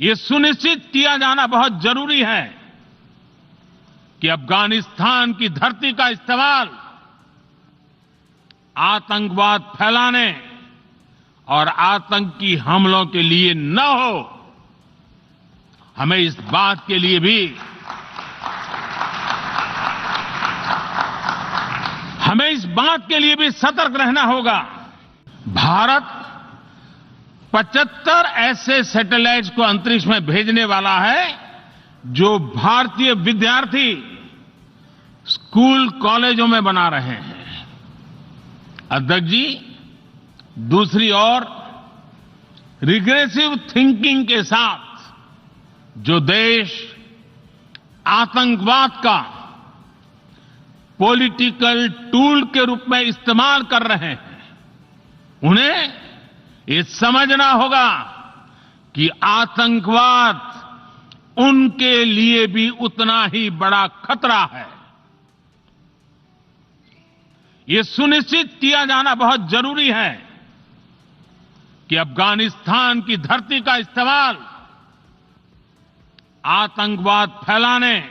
ये सुनिश्चित किया जाना बहुत जरूरी है कि अफगानिस्तान की धरती का इस्तेमाल आतंकवाद फैलाने और आतंकी हमलों के लिए न हो। हमें इस बात के लिए भी सतर्क रहना होगा। भारत 75 ऐसे सैटेलाइट्स को अंतरिक्ष में भेजने वाला है जो भारतीय विद्यार्थी स्कूल कॉलेजों में बना रहे हैं। अध्यक्ष जी, दूसरी ओर रिग्रेसिव थिंकिंग के साथ जो देश आतंकवाद का पॉलिटिकल टूल के रूप में इस्तेमाल कर रहे हैं, उन्हें ये समझना होगा कि आतंकवाद उनके लिए भी उतना ही बड़ा खतरा है। ये सुनिश्चित किया जाना बहुत जरूरी है कि अफगानिस्तान की धरती का इस्तेमाल आतंकवाद फैलाने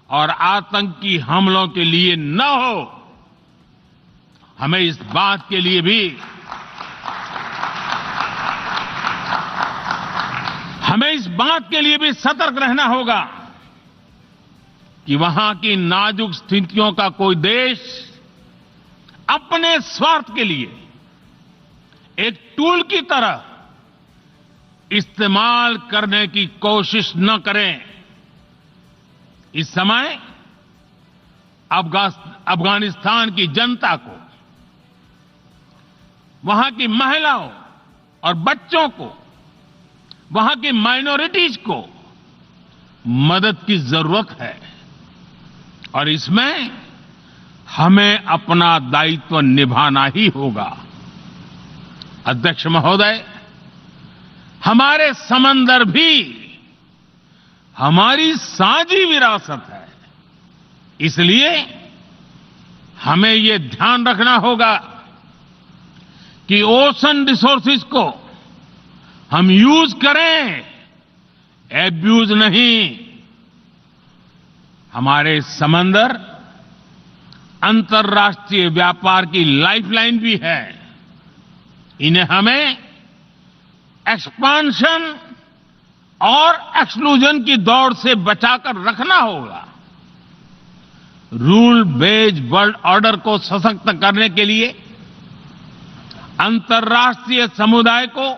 और आतंकी हमलों के लिए न हो। हमें इस बात के लिए भी सतर्क रहना होगा कि वहां की नाजुक स्थितियों का कोई देश अपने स्वार्थ के लिए एक टूल की तरह इस्तेमाल करने की कोशिश न करें। इस समय अफगानिस्तान की जनता को, वहां की महिलाओं और बच्चों को, वहां की माइनॉरिटीज को मदद की जरूरत है और इसमें हमें अपना दायित्व निभाना ही होगा। अध्यक्ष महोदय, हमारे समंदर भी हमारी साझी विरासत है, इसलिए हमें ये ध्यान रखना होगा कि ओशन रिसोर्सेज को हम यूज करें, एब्यूज नहीं। हमारे समंदर अंतर्राष्ट्रीय व्यापार की लाइफलाइन भी है। इन्हें हमें एक्सपांशन और एक्सक्लूजन की दौड़ से बचाकर रखना होगा। रूल बेस्ड वर्ल्ड ऑर्डर को सशक्त करने के लिए अंतर्राष्ट्रीय समुदाय को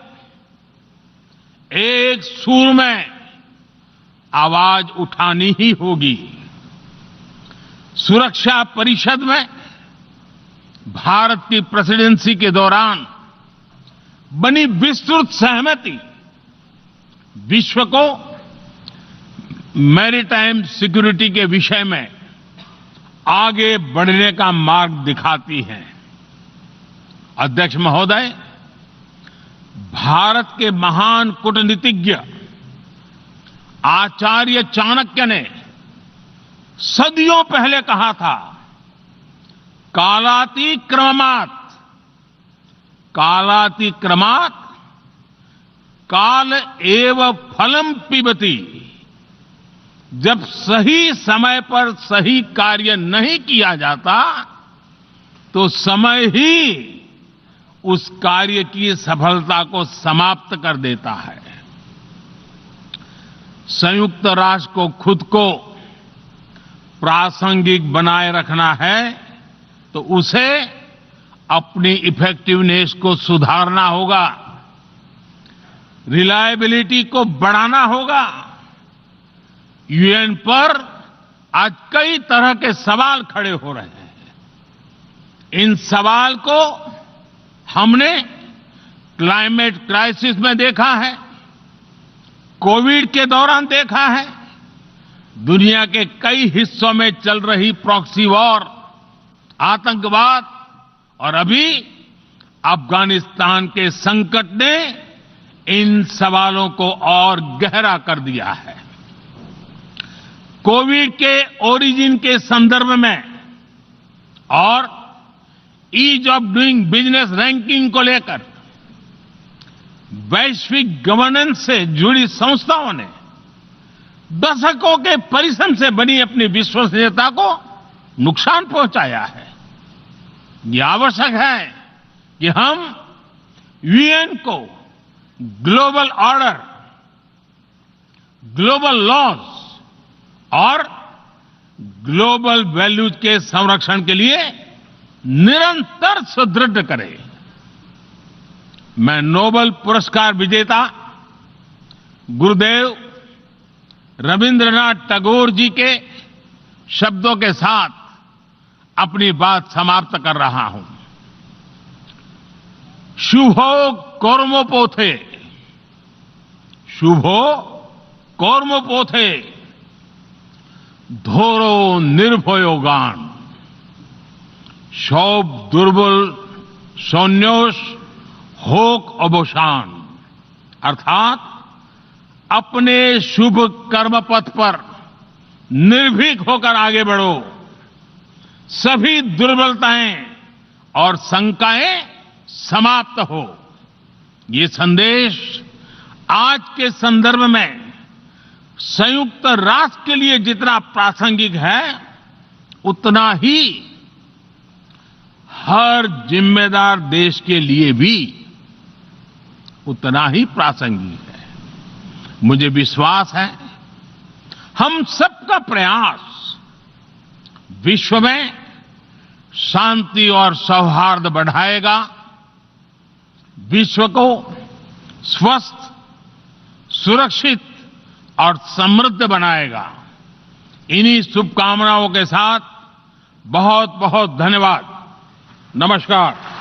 एक सुर में आवाज उठानी ही होगी। सुरक्षा परिषद में भारत की प्रेसिडेंसी के दौरान बनी विस्तृत सहमति विश्व को मैरीटाइम सिक्योरिटी के विषय में आगे बढ़ने का मार्ग दिखाती है। अध्यक्ष महोदय, भारत के महान कूटनीतिज्ञ आचार्य चाणक्य ने सदियों पहले कहा था, कालातिक्रमणात् काल एव फलम पिबति। जब सही समय पर सही कार्य नहीं किया जाता तो समय ही उस कार्य की सफलता को समाप्त कर देता है। संयुक्त राष्ट्र को खुद को प्रासंगिक बनाए रखना है तो उसे अपनी इफेक्टिवनेस को सुधारना होगा, रिलायबिलिटी को बढ़ाना होगा। यूएन पर आज कई तरह के सवाल खड़े हो रहे हैं। इन सवाल को हमने क्लाइमेट क्राइसिस में देखा है, कोविड के दौरान देखा है, दुनिया के कई हिस्सों में चल रही प्रॉक्सी वॉर, आतंकवाद और अभी अफगानिस्तान के संकट ने इन सवालों को और गहरा कर दिया है। कोविड के ओरिजिन के संदर्भ में और ease of doing business ranking को लेकर वैश्विक गवर्नेंस से जुड़ी संस्थाओं ने दशकों के परिश्रम से बनी अपनी विश्वसनीयता को नुकसान पहुंचाया है। यह आवश्यक है कि हम यूएन को ग्लोबल ऑर्डर, ग्लोबल लॉज और ग्लोबल वैल्यूज के संरक्षण के लिए निरंतर सुदृढ़ करें। मैं नोबेल पुरस्कार विजेता गुरुदेव रविंद्रनाथ टैगोर जी के शब्दों के साथ अपनी बात समाप्त कर रहा हूं। शुभो कर्मोपोथे, शुभो कर्मोपोथे, धोरो निर्भयोगान, शौभ दुर्बल सौन्योष होक अवसान। अर्थात अपने शुभ कर्म पथ पर निर्भीक होकर आगे बढ़ो, सभी दुर्बलताएं और शंकाएं समाप्त हो। ये संदेश आज के संदर्भ में संयुक्त राष्ट्र के लिए जितना प्रासंगिक है, उतना ही हर जिम्मेदार देश के लिए भी उतना ही प्रासंगिक है। मुझे विश्वास है हम सबका प्रयास विश्व में शांति और सौहार्द बढ़ाएगा, विश्व को स्वस्थ, सुरक्षित और समृद्ध बनाएगा। इन्हीं शुभकामनाओं के साथ बहुत बहुत धन्यवाद। नमस्कार।